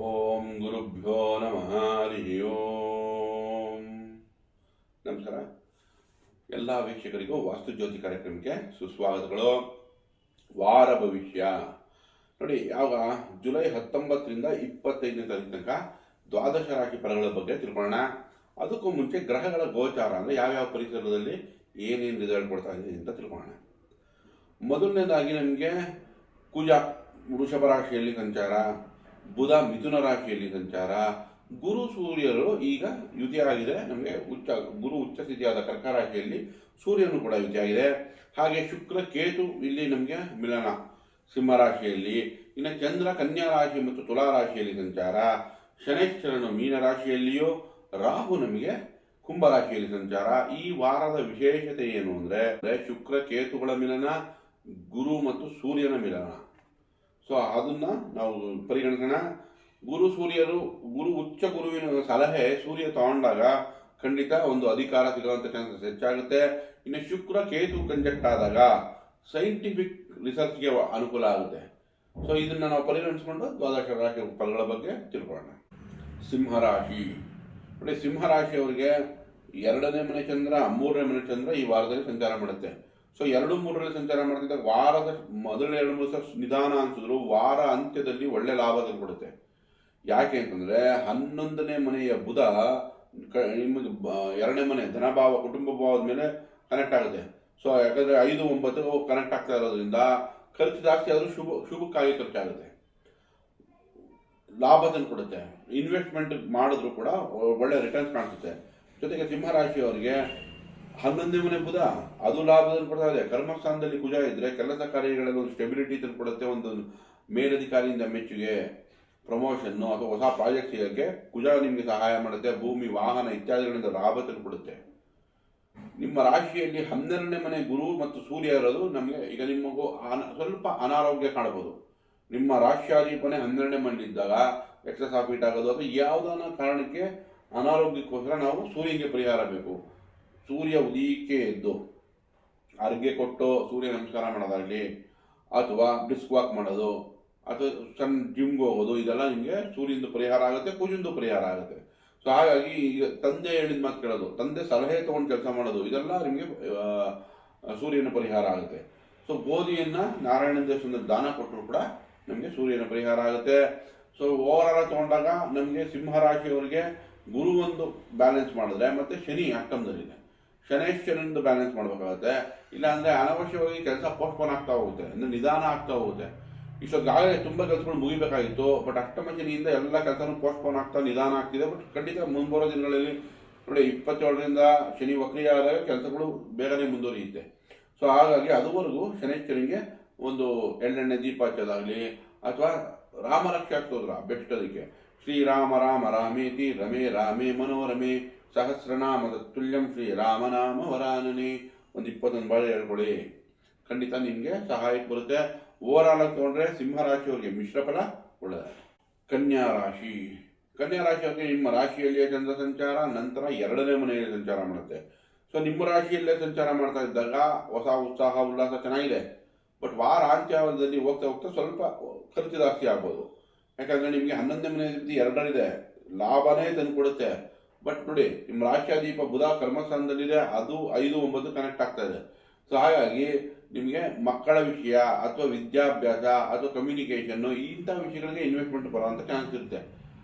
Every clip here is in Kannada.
ಓಂ ಗುರುಭ್ಯೋ ನಮಃ ಹರಿ ಓಂ. ನಮಸ್ಕಾರ ಎಲ್ಲ ವೀಕ್ಷಕರಿಗೂ ವಾಸ್ತುಜ್ಯೋತಿ ಕಾರ್ಯಕ್ರಮಕ್ಕೆ ಸುಸ್ವಾಗತಗಳು. ವಾರ ಭವಿಷ್ಯ ನೋಡಿ, ಯಾವಾಗ ಜುಲೈ 19ರಿಂದ 25ನೇ ತಾರೀಕು ತನಕ ದ್ವಾದಶ ರಾಶಿ ಫಲಗಳ ಬಗ್ಗೆ ತಿಳ್ಕೊಳ್ಳೋಣ. ಅದಕ್ಕೂ ಮುಂಚೆ ಗ್ರಹಗಳ ಗೋಚಾರ ಅಂದರೆ ಯಾವ್ಯಾವ ಪರಿಸರದಲ್ಲಿ ಏನೇನು ರಿಸಲ್ಟ್ ಕೊಡ್ತಾ ಇದೆ ಅಂತ ತಿಳ್ಕೊಳ್ಳೋಣ. ಮೊದಲನೇದಾಗಿ ನಮಗೆ ಕುಜ ವೃಷಭ ರಾಶಿಯಲ್ಲಿ ಸಂಚಾರ, ಬುಧ ಮಿಥುನ ರಾಶಿಯಲ್ಲಿ ಸಂಚಾರ, ಗುರು ಸೂರ್ಯರು ಈಗ ಯುತಿಯಾಗಿದೆ. ನಮಗೆ ಗುರು ಉಚ್ಚ ಸ್ಥಿತಿಯಾದ ಕರ್ಕ ರಾಶಿಯಲ್ಲಿ ಸೂರ್ಯನು ಕೂಡ ಯುತಿಯಾಗಿದೆ. ಹಾಗೆ ಶುಕ್ರ ಕೇತು ಇಲ್ಲಿ ನಮಗೆ ಮಿಲನ ಸಿಂಹ ರಾಶಿಯಲ್ಲಿ. ಇನ್ನು ಚಂದ್ರ ಕನ್ಯಾ ರಾಶಿ ಮತ್ತು ತುಲಾ ರಾಶಿಯಲ್ಲಿ ಸಂಚಾರ, ಶನೈಶ್ಚರನು ಮೀನ ರಾಶಿಯಲ್ಲಿಯೂ, ರಾಹು ನಮಗೆ ಕುಂಭ ರಾಶಿಯಲ್ಲಿ ಸಂಚಾರ. ಈ ವಾರದ ವಿಶೇಷತೆ ಏನು ಅಂದರೆ ಶುಕ್ರ ಕೇತುಗಳ ಮಿಲನ, ಗುರು ಮತ್ತು ಸೂರ್ಯನ ಮಿಲನ. ಸೊ ಅದನ್ನ ನಾವು ಪರಿಗಣಿಸೋಣ. ಗುರು ಉಚ್ಚ ಗುರುವಿನ ಸಲಹೆ ಸೂರ್ಯ ತಗೊಂಡಾಗ ಖಂಡಿತ ಒಂದು ಅಧಿಕಾರ ಸಿಗುವಂತ ಚಾನ್ಸಸ್ ಹೆಚ್ಚಾಗುತ್ತೆ. ಇನ್ನು ಶುಕ್ರ ಕೇತು ಕಂಜೆಕ್ಟ್ ಆದಾಗ ಸೈಂಟಿಫಿಕ್ ರಿಸರ್ಚ್ಗೆ ಅನುಕೂಲ ಆಗುತ್ತೆ. ಸೊ ಇದನ್ನ ನಾವು ಪರಿಗಣಿಸಿಕೊಂಡು ದ್ವಾದಶ ರಾಶಿ ಫಲಗಳ ಬಗ್ಗೆ ತಿಳ್ಕೊಳ್ಳೋಣ. ಸಿಂಹರಾಶಿ ನೋಡಿ, ಸಿಂಹರಾಶಿಯವರಿಗೆ 2ನೇ ಮನೆ ಚಂದ್ರ, 3ನೇ ಮನೆ ಚಂದ್ರ ಈ ವಾರದಲ್ಲಿ ಸಂಚಾರ ಮಾಡುತ್ತೆ. ಸೊ 2-3ರಲ್ಲಿ ಸಂಚಾರ ಮಾಡ್ತಿದ್ದ ವಾರದ ಮೊದಲ 2-3 ದಿವಸ ನಿಧಾನ ಅನ್ಸಿದ್ರು ವಾರ ಅಂತ್ಯದಲ್ಲಿ ಒಳ್ಳೆ ಲಾಭ ತಂದುಕೊಡುತ್ತೆ. ಯಾಕೆ ಅಂತಂದ್ರೆ 11ನೇ ಮನೆಯ ಬುಧ ನಿಮಗೆ 2ನೇ ಮನೆ ಧನಭಾವ ಕುಟುಂಬ ಭಾವದ ಮೇಲೆ ಕನೆಕ್ಟ್ ಆಗುತ್ತೆ. ಸೊ ಯಾಕಂದ್ರೆ 5-9 ಕನೆಕ್ಟ್ ಆಗ್ತಾ ಇರೋದ್ರಿಂದ ಖರ್ಚು ಜಾಸ್ತಿ ಆದ್ರೂ ಶುಭಕ್ಕಾಗಿ ಖರ್ಚಾಗುತ್ತೆ, ಲಾಭ ತಂದುಕೊಡುತ್ತೆ. ಇನ್ವೆಸ್ಟ್ಮೆಂಟ್ ಮಾಡಿದ್ರು ಕೂಡ ಒಳ್ಳೆ ರಿಟರ್ನ್ಸ್ ಕಾಣಿಸುತ್ತೆ. ಜೊತೆಗೆ ಸಿಂಹರಾಶಿಯವರಿಗೆ 11ನೇ ಮನೆ ಬುಧ ಅದು ಲಾಭದಲ್ಲಿ ಕೊಡ್ತಾ ಇದೆ. ಕರ್ಮಸ್ಥಾನದಲ್ಲಿ ಕುಜ ಇದ್ರೆ ಕೆಲಸ ಕಾರ್ಯಗಳಲ್ಲಿ ಒಂದು ಸ್ಟೆಬಿಲಿಟಿ ತಂದುಕೊಡುತ್ತೆ. ಒಂದು ಮೇಲಧಿಕಾರಿಯಿಂದ ಮೆಚ್ಚುಗೆ, ಪ್ರಮೋಷನ್ನು ಅಥವಾ ಹೊಸ ಪ್ರಾಜೆಕ್ಟ್ ಸಿಗೋಕ್ಕೆ ಕುಜ ನಿಮಗೆ ಸಹಾಯ ಮಾಡುತ್ತೆ. ಭೂಮಿ, ವಾಹನ ಇತ್ಯಾದಿಗಳಿಂದ ಲಾಭ ತಂದುಕೊಡುತ್ತೆ. ನಿಮ್ಮ ರಾಶಿಯಲ್ಲಿ 12ನೇ ಮನೆ ಗುರು ಮತ್ತು ಸೂರ್ಯ ಇರೋದು ನಮಗೆ ಈಗ ನಿಮಗೂ ಸ್ವಲ್ಪ ಅನಾರೋಗ್ಯ ಕಾಣಬಹುದು. ನಿಮ್ಮ ರಾಶಿಯಾಧಿಪನೆ 12ನೇ ಮನೆಯಲ್ಲಿದ್ದಾಗ ಎಕ್ಸಸ್ ಆಫ್ ಹೀಟ್ ಆಗೋದು ಅಥವಾ ಯಾವುದಾನ ಕಾರಣಕ್ಕೆ ಅನಾರೋಗ್ಯಕ್ಕೋಸ್ಕರ ನಾವು ಸೂರ್ಯನಿಗೆ ಪರಿಹಾರ ಬೇಕು. ಸೂರ್ಯ ಉದಯಕ್ಕೆ ಎದ್ದು ಅರ್ಘ್ಯ ಕೊಟ್ಟು ಸೂರ್ಯ ನಮಸ್ಕಾರ ಮಾಡೋದಾಗಲಿ, ಅಥವಾ ಬ್ರಿಸ್ಕ್ ವಾಕ್ ಮಾಡೋದು, ಅಥವಾ ಸಣ್ಣ ಜಿಮ್ಗೆ ಹೋಗೋದು, ಇದೆಲ್ಲ ನಿಮಗೆ ಸೂರ್ಯಂದು ಪರಿಹಾರ ಆಗುತ್ತೆ, ಕುಜಂದು ಪರಿಹಾರ ಆಗುತ್ತೆ. ಸೊ ಹಾಗಾಗಿ ಈಗ ತಂದೆ ಹೇಳಿದ ಮಾತು ಕೇಳೋದು, ತಂದೆ ಸಲಹೆ ತಗೊಂಡು ಕೆಲಸ ಮಾಡೋದು, ಇದೆಲ್ಲ ನಿಮಗೆ ಸೂರ್ಯನ ಪರಿಹಾರ ಆಗುತ್ತೆ. ಸೊ ಗೋಧಿಯನ್ನ ನಾರಾಯಣ ದೇವಸ್ಥಾನದ ದಾನ ಕೊಟ್ಟರು ಕೂಡ ನಮಗೆ ಸೂರ್ಯನ ಪರಿಹಾರ ಆಗುತ್ತೆ. ಸೊ ಓವರಾಲ್ ತಗೊಂಡಾಗ ನಮಗೆ ಸಿಂಹರಾಶಿಯವರಿಗೆ ಗುರು ಒಂದು ಬ್ಯಾಲೆನ್ಸ್ ಮಾಡಿದ್ರೆ, ಮತ್ತೆ ಶನಿ ಅಷ್ಟಮದಲ್ಲಿದೆ, ಶನೈಶ್ಚರನಿಂದ ಬ್ಯಾಲೆನ್ಸ್ ಮಾಡಬೇಕಾಗುತ್ತೆ. ಇಲ್ಲಾಂದ್ರೆ ಅನವಶ್ಯವಾಗಿ ಕೆಲಸ ಪೋಸ್ಟ್ಪೋನ್ ಆಗ್ತಾ ಹೋಗುತ್ತೆ, ಅಂದ್ರೆ ನಿಧಾನ ಆಗ್ತಾ ಹೋಗುತ್ತೆ. ಇಷ್ಟೊಂದಾಗಲೇ ತುಂಬ ಕೆಲಸಗಳು ಮುಗಿಬೇಕಾಗಿತ್ತು, ಬಟ್ ಅಷ್ಟಮ ಶನಿಯಿಂದ ಎಲ್ಲ ಕೆಲಸನೂ ಪೋಸ್ಟ್ಪೋನ್ ಆಗ್ತಾ ನಿಧಾನ ಆಗ್ತಿದೆ. ಬಟ್ ಖಂಡಿತ ಮುಂಬರೋ ದಿನಗಳಲ್ಲಿ ನೋಡಿ 27ರಿಂದ ಶನಿ ವಕ್ರಿ ಆದಾಗ ಕೆಲಸಗಳು ಬೇಗನೆ ಮುಂದುವರಿಯುತ್ತೆ. ಸೊ ಹಾಗಾಗಿ ಅದುವರೆಗೂ ಶನೈಶ್ಚರನಿಗೆ ಒಂದು ಎಳ್ಳೆಣ್ಣೆ ದೀಪ ಹಚ್ಚೋದಾಗಲಿ, ಅಥವಾ ರಾಮರಕ್ಷಾ ಸ್ತೋತ್ರ ಬೆಸ್ಟ್. ಅದಕ್ಕೆ ಶ್ರೀರಾಮ ರಾಮ ರಾಮೇತಿ ರಮೇ ರಾಮೇ ಮನೋರಮೆ ಸಹಸ್ರನಾಮದ ತುಲ್ಯಂ ಶ್ರೀ ರಾಮನಾಮ ವರಾನನೆ ಒಂದು 21 ಬಾರಿ ಹೇಳ್ಕೊಳ್ಳಿ, ಖಂಡಿತ ನಿಮಗೆ ಸಹಾಯಕ್ಕೆ ಬರುತ್ತೆ. ಓವರಾಲ್ ಆಗಿ ತಗೊಂಡ್ರೆ ಸಿಂಹರಾಶಿಯವರಿಗೆ ಮಿಶ್ರ ಫಲ ಒಳ್ಳೆಯದ. ಕನ್ಯಾ ರಾಶಿಯವರಿಗೆ ನಿಮ್ಮ ರಾಶಿಯಲ್ಲಿಯೇ ಚಂದ್ರ ಸಂಚಾರ, ನಂತರ 2ನೇ ಮನೆಯಲ್ಲಿ ಸಂಚಾರ ಮಾಡುತ್ತೆ. ಸೊ ನಿಮ್ಮ ರಾಶಿಯಲ್ಲೇ ಸಂಚಾರ ಮಾಡ್ತಾ ಇದ್ದಾಗ ಹೊಸ ಉತ್ಸಾಹ ಉಲ್ಲಾಸ ಚೆನ್ನಾಗಿದೆ. ಬಟ್ ವಾರ ಅಂತ್ಯದಲ್ಲಿ ಹೋಗ್ತಾ ಹೋಗ್ತಾ ಸ್ವಲ್ಪ ಖರ್ಚು ಜಾಸ್ತಿ ಆಗ್ಬೋದು. ಯಾಕಂದ್ರೆ ನಿಮಗೆ 11ನೇ ಮನೆ 2ರಲ್ಲಿದೆ, ಲಾಭನೇ ತಂದು ಕೊಡುತ್ತೆ. ಬಟ್ ನೋಡಿ, ನಿಮ್ಮ ರಾಶಿಯಾಧಿಪ ಬುಧ ಕರ್ಮಸ್ಥಾನದಲ್ಲಿದೆ, ಅದು 5-9 ಕನೆಕ್ಟ್ ಆಗ್ತಾ ಇದೆ. ಸೊ ಹಾಗಾಗಿ ನಿಮಗೆ ಮಕ್ಕಳ ವಿಷಯ ಅಥವಾ ವಿದ್ಯಾಭ್ಯಾಸ ಅಥವಾ ಕಮ್ಯುನಿಕೇಷನ್ ಇಂಥ ವಿಷಯಗಳಿಗೆ ಇನ್ವೆಸ್ಟ್ಮೆಂಟ್ ಬರುವಂತ ಚಾನ್ಸ್ ಇರುತ್ತೆ.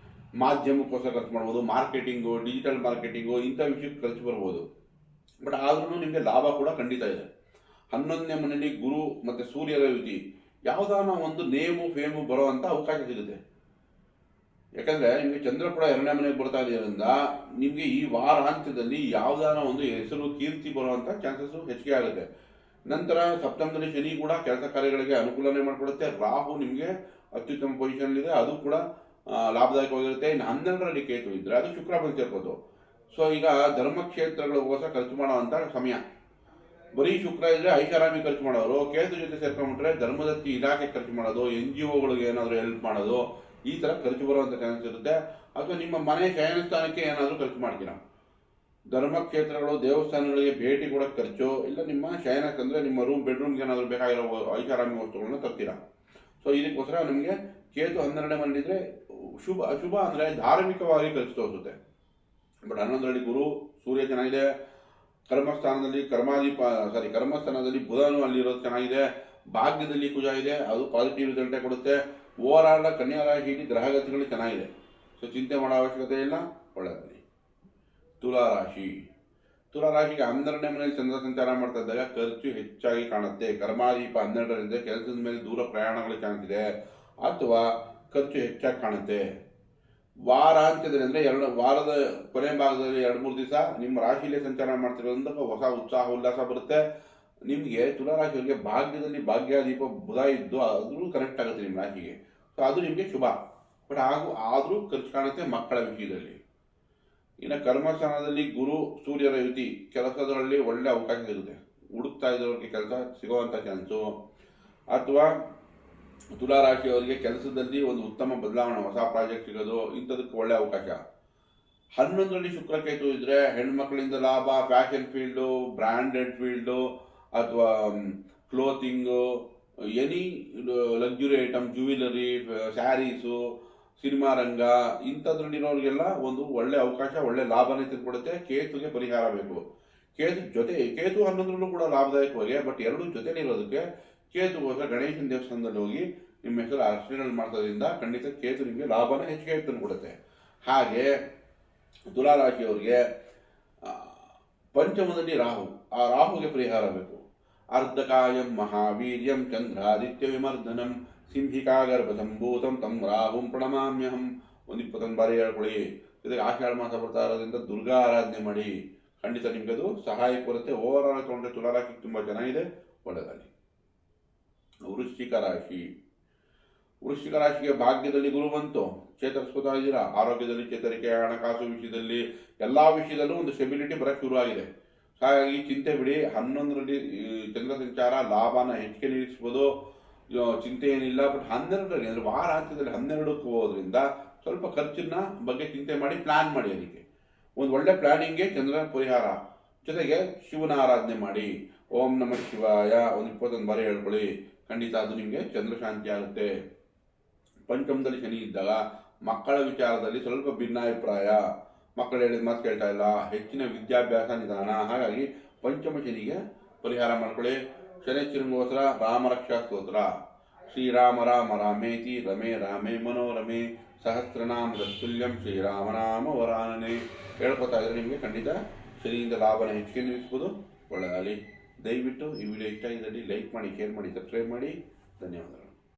ಮಾಧ್ಯಮಕ್ಕೋಸ್ಕರ ಖರ್ಚು ಮಾಡ್ಬೋದು, ಮಾರ್ಕೆಟಿಂಗು, ಡಿಜಿಟಲ್ ಮಾರ್ಕೆಟಿಂಗು ಇಂಥ ವಿಷಯಕ್ಕೆ ಖರ್ಚು ಬರ್ಬೋದು. ಬಟ್ ಆದ್ರೂ ನಿಮಗೆ ಲಾಭ ಕೂಡ ಖಂಡಿತ ಇದೆ. 11ನೇ ಮನೆಯಲ್ಲಿ ಗುರು ಮತ್ತೆ ಸೂರ್ಯರ ಯುತಿ, ಯಾವುದಾನ ಒಂದು ನೇಮು ಫೇಮು ಬರುವಂತ ಅವಕಾಶ ಸಿಗುತ್ತೆ. ಯಾಕಂದ್ರೆ ನಿಮಗೆ ಚಂದ್ರ ಕೂಡ 2ನೇ ಮನೆಗೆ ಬರ್ತಾ ಇದೆಯರಿಂದ ನಿಮಗೆ ಈ ವಾರಾಂತ್ಯದಲ್ಲಿ ಯಾವುದಾನ ಒಂದು ಹೆಸರು ಕೀರ್ತಿ ಬರುವಂತ ಚಾನ್ಸಸ್ ಹೆಚ್ಚಿಗೆ ಆಗುತ್ತೆ. ನಂತರ ಸಪ್ತಮದಲ್ಲಿ ಶನಿ ಕೂಡ ಕೆಲಸ ಕಾರ್ಯಗಳಿಗೆ ಅನುಕೂಲನೆ ಮಾಡಿಕೊಡುತ್ತೆ. ರಾಹು ನಿಮಗೆ ಅತ್ಯುತ್ತಮ ಪೊಸಿಷನ್ ಇದೆ, ಅದು ಕೂಡ ಲಾಭದಾಯಕವಾಗಿರುತ್ತೆ. ಇನ್ನು 12ರಲ್ಲಿ ಕೇತು ಇದ್ರೆ ಅದು ಶುಕ್ರ ಬಂದು ಸೇರ್ಬೋದು. ಸೊ ಈಗ ಧರ್ಮಕ್ಷೇತ್ರಗಳಿಗೋಸ್ಕರ ಖರ್ಚು ಮಾಡುವಂತ ಸಮಯ. ಬರೀ ಶುಕ್ರ ಇದ್ರೆ ಐಷಾರಾಮಿ ಖರ್ಚು ಮಾಡೋರು, ಕೇತು ಜೊತೆ ಸೇರ್ಕೊಂಡ್ಬಿಟ್ರೆ ಧರ್ಮದತ್ತಿ ಇಲಾಖೆ ಖರ್ಚು ಮಾಡೋದು, NGOಗಳಿಗೆ ಏನಾದರೂ ಹೆಲ್ಪ್ ಮಾಡೋದು, ಈ ತರ ಖರ್ಚು ಬರುವಂತ ಚಾನ್ಸ್ ಇರುತ್ತೆ. ಅಥವಾ ನಿಮ್ಮ ಮನೆ ಶಯನ ಸ್ಥಾನಕ್ಕೆ ಏನಾದರೂ ಖರ್ಚು ಮಾಡ್ತೀರಾ, ಧರ್ಮಕ್ಷೇತ್ರಗಳು ದೇವಸ್ಥಾನಗಳಿಗೆ ಭೇಟಿ ಕೊಡೋಕೆ ಖರ್ಚು, ಇಲ್ಲ ನಿಮ್ಮ ಶಯನಕ್ಕೆ ಅಂದ್ರೆ ನಿಮ್ಮ ಬೆಡ್ರೂಮ್ಗೆ ಏನಾದರೂ ಬೇಕಾಗಿರೋ ಐಷಾರಾಮಿ ವಸ್ತುಗಳನ್ನ ತರ್ತೀರಾ. ಸೊ ಇದಕ್ಕೋಸ್ಕರ ನಮಗೆ ಕೇತು 12ನೇ ಮನೆಯಿದ್ರೆ ಶುಭ ಅಶುಭ ಅಂದರೆ ಧಾರ್ಮಿಕವಾಗಿ ಖರ್ಚು ತೋರಿಸುತ್ತೆ. ಬಟ್ 11ರಲ್ಲಿ ಗುರು ಸೂರ್ಯ ಚೆನ್ನಾಗಿದೆ, ಕರ್ಮಸ್ಥಾನದಲ್ಲಿ ಕರ್ಮಸ್ಥಾನದಲ್ಲಿ ಬುಧನು ಅಲ್ಲಿರೋದು ಚೆನ್ನಾಗಿದೆ, ಭಾಗ್ಯದಲ್ಲಿ ಕುಜ ಇದೆ, ಅದು ಪಾಸಿಟಿವ್ ರಿಸಲ್ಟೇ ಕೊಡುತ್ತೆ. ಓವರ್ ಆಲ್ ಕನ್ಯಾ ರಾಶಿಯಲ್ಲಿ ಗ್ರಹಗತಿಗಳು ಚೆನ್ನಾಗಿದೆ, ಸೊ ಚಿಂತೆ ಮಾಡೋ ಅವಶ್ಯಕತೆ ಇಲ್ಲ, ಒಳ್ಳೆಯದಲ್ಲಿ. ತುಲಾರಾಶಿಗೆ 12ನೇ ಮನೆಯಲ್ಲಿ ಚಂದ್ರ ಸಂಚಾರ ಮಾಡ್ತಾ ಇದ್ದಾಗ ಖರ್ಚು ಹೆಚ್ಚಾಗಿ ಕಾಣುತ್ತೆ. ಕರ್ಮಾದೀಪ 12ರಿಂದ ಕೆಲಸದ ಮೇಲೆ ದೂರ ಪ್ರಯಾಣಗಳು ಚಾನ್ಸ್ ಇದೆ, ಅಥವಾ ಖರ್ಚು ಹೆಚ್ಚಾಗಿ ಕಾಣುತ್ತೆ. ವಾರಾಂತ್ಯದಲ್ಲಿ ಅಂದರೆ ವಾರದ ಕೊನೆ ಭಾಗದಲ್ಲಿ 2-3 ದಿವಸ ನಿಮ್ಮ ರಾಶಿಯಲ್ಲೇ ಸಂಚಾರ ಮಾಡ್ತಿರೋದ್ರಿಂದ ಹೊಸ ಉತ್ಸಾಹ ಉಲ್ಲಾಸ ಬರುತ್ತೆ. ನಿಮಗೆ ತುಲಾರಾಶಿಯವರಿಗೆ ಭಾಗ್ಯದಲ್ಲಿ ಭಾಗ್ಯಾದೀಪ ಬುಧ ಇದ್ದು ಆದರೂ ಕನೆಕ್ಟ್ ಆಗುತ್ತೆ ನಿಮ್ಮ ರಾಶಿಗೆ, ಸೊ ಅದು ನಿಮಗೆ ಶುಭ. ಬಟ್ ಆದರೂ ಖರ್ಚು ಕಾಣುತ್ತೆ ಮಕ್ಕಳ ವಿಷಯದಲ್ಲಿ. ಇನ್ನು ಕರ್ಮಸ್ಥಾನದಲ್ಲಿ ಗುರು ಸೂರ್ಯರ ಯುತಿ, ಕೆಲಸದಲ್ಲಿ ಒಳ್ಳೆ ಅವಕಾಶ ಇರುತ್ತೆ, ಹುಡುಕ್ತಾ ಇದ್ದವ್ರಿಗೆ ಕೆಲಸ ಸಿಗೋವಂಥ ಚಾನ್ಸು, ಅಥವಾ ತುಲಾರಾಶಿಯವರಿಗೆ ಕೆಲಸದಲ್ಲಿ ಒಂದು ಉತ್ತಮ ಬದಲಾವಣೆ, ಹೊಸ ಪ್ರಾಜೆಕ್ಟ್ ಸಿಗೋದು, ಇಂಥದಕ್ಕೆ ಒಳ್ಳೆ ಅವಕಾಶ. 11ರಲ್ಲಿ ಶುಕ್ರಕೇತು ಇದ್ರೆ ಹೆಣ್ಮಕ್ಳಿಂದ ಲಾಭ, ಫ್ಯಾಷನ್ ಫೀಲ್ಡು, ಬ್ರ್ಯಾಂಡೆಡ್ ಫೀಲ್ಡು, ಅಥವಾ clothing, any luxury item, jewellery, saris, cinema ರಂಗ, ಇಂಥದ್ರಲ್ಲಿರೋರಿಗೆಲ್ಲ ಒಂದು ಒಳ್ಳೆ ಅವಕಾಶ, ಒಳ್ಳೆ ಲಾಭನೇ ತಂದುಕೊಡುತ್ತೆ. ಕೇತುಗೆ ಪರಿಹಾರ ಬೇಕು. ಕೇತು 11ರಲ್ಲೂ ಕೂಡ ಲಾಭದಾಯಕವಾಗಿ, ಬಟ್ ಎರಡೂ ಜೊತೆಲಿರೋದಕ್ಕೆ ಕೇತುಗೋಸ್ಕರ ಗಣೇಶನ ದೇವಸ್ಥಾನದಲ್ಲಿ ಹೋಗಿ ನಿಮ್ಮ ಹೆಸರು ಅರ್ಚನೆಗಳು ಮಾಡ್ಸೋದ್ರಿಂದ ಖಂಡಿತ ಕೇತು ನಿಮಗೆ ಲಾಭನ ಹೆಚ್ಚಿಗೆ ತಂದುಕೊಡುತ್ತೆ. ಹಾಗೆ ತುಲಾರಾಶಿಯವರಿಗೆ ಪಂಚಮದಲ್ಲಿ ರಾಹು, ಆ ರಾಹುಗೆ ಪರಿಹಾರ ಬೇಕು. ಅರ್ಧಕಾಯಂ ಮಹಾವೀರ್ಯಂ ಚಂದ್ರಾದಿತ್ಯ ವಿಮರ್ದನಂ ಸಿಂಹಿಕಾ ಗರ್ಭ ಸಂಭೂತಂ ತಂ ರಾಹುಂ ಪ್ರಣಮಾಮ್ಯಹಂ. 21 ಬಾರಿ ಹೇಳ್ಕೊಳ್ಳಿ. ಜೊತೆಗೆ ಆಷಾಢ ಮಾಸ ಬರ್ತಾ ಇರೋದ್ರಿಂದ ದುರ್ಗಾ ಆರಾಧನೆ ಮಾಡಿ, ಖಂಡಿತ ನಿಮ್ಗೆ ಅದು ಸಹಾಯಕ್ಕೆ ಬರುತ್ತೆ. ಓವರ್ ಆಲ್ ತೊಗೊಂಡ್ರೆ ತುಲಾರಾಶಿ ತುಂಬ ಚೆನ್ನಾಗಿದೆ, ಒಳ್ಳೆಯದಾಗಲಿ. ವೃಶ್ಚಿಕ ರಾಶಿಗೆ ಭಾಗ್ಯದಲ್ಲಿ ಗುರು ಬಂತು, ಚೇತರಿಸ್ಕೋತಾ ಇದ್ದೀರಾ. ಆರೋಗ್ಯದಲ್ಲಿ ಚೇತರಿಕೆ, ಹಣಕಾಸು ವಿಷಯದಲ್ಲಿ ಎಲ್ಲ ವಿಷಯದಲ್ಲೂ ಒಂದು ಸ್ಟೆಬಿಲಿಟಿ ಬರೋಕ್ಕೆ ಶುರು ಆಗಿದೆ. ಹಾಗಾಗಿ ಚಿಂತೆ ಬಿಡಿ. 11ರಲ್ಲಿ ಚಂದ್ರ ಸಂಚಾರ ಲಾಭನ ಹೆಚ್ಚಿಗೆ ನಿರೀಕ್ಷಿಸ್ಬೋದು, ಚಿಂತೆ ಏನಿಲ್ಲ. ಬಟ್ 12ರಲ್ಲಿ ಅಂದರೆ ವಾರಾಂತ್ಯದಲ್ಲಿ 12ಕ್ಕೆ ಹೋಗೋದ್ರಿಂದ ಸ್ವಲ್ಪ ಖರ್ಚಿನ ಬಗ್ಗೆ ಚಿಂತೆ ಮಾಡಿ, ಪ್ಲಾನ್ ಮಾಡಿ. ಅದಕ್ಕೆ ಒಂದು ಒಳ್ಳೆ ಪ್ಲಾನಿಂಗ್ಗೆ ಚಂದ್ರ ಪರಿಹಾರ. ಜೊತೆಗೆ ಶಿವನ ಆರಾಧನೆ ಮಾಡಿ, ಓಂ ನಮಃ ಶಿವಾಯ 21 ಬಾರಿ ಹೇಳ್ಕೊಳ್ಳಿ, ಖಂಡಿತ ಅದು ನಿಮಗೆ ಚಂದ್ರ ಶಾಂತಿ ಆಗುತ್ತೆ. ಪಂಚಮದಲ್ಲಿ ಶನಿ ಇದ್ದಾಗ ಮಕ್ಕಳ ವಿಚಾರದಲ್ಲಿ ಸ್ವಲ್ಪ ಭಿನ್ನಾಭಿಪ್ರಾಯ, ಮಕ್ಕಳು ಹೇಳಿದ ಮಾತು ಕೇಳ್ತಾ ಇಲ್ಲ, ಹೆಚ್ಚಿನ ವಿದ್ಯಾಭ್ಯಾಸ ನಿಧಾನ. ಹಾಗಾಗಿ ಪಂಚಮ ಶನಿಗೆ ಪರಿಹಾರ ಮಾಡ್ಕೊಳ್ಳಿ. ಶನಿಶ್ಚರನಿಗೋಸ್ಕರ ರಾಮರಕ್ಷಾ ಸ್ತೋತ್ರ, ಶ್ರೀರಾಮ ರಾಮ ರಾಮೇತಿ ರಮೇ ರಾಮೇ ಮನೋರಮೆ ಸಹಸ್ರನಾಮ ತತ್ತುಲ್ಯಂ ಶ್ರೀರಾಮನಾಮ ವರಾನನೆ ಹೇಳ್ಕೊತಾ ಇದ್ರೆ ನಿಮಗೆ ಖಂಡಿತ ಶನಿಯಿಂದ ಲಾಭನ ಹೆಚ್ಚಿಗೆ ನಿಲ್ಲಿಸ್ಬೋದು, ಒಳ್ಳೆಯದಾಗಲಿ. ದಯವಿಟ್ಟು ಈ ವಿಡಿಯೋ ಇಷ್ಟ ಆಗಿದ್ದಲ್ಲಿ ಲೈಕ್ ಮಾಡಿ, ಶೇರ್ ಮಾಡಿ, ಸಬ್ಸ್ಕ್ರೈಬ್ ಮಾಡಿ. ಧನ್ಯವಾದಗಳು.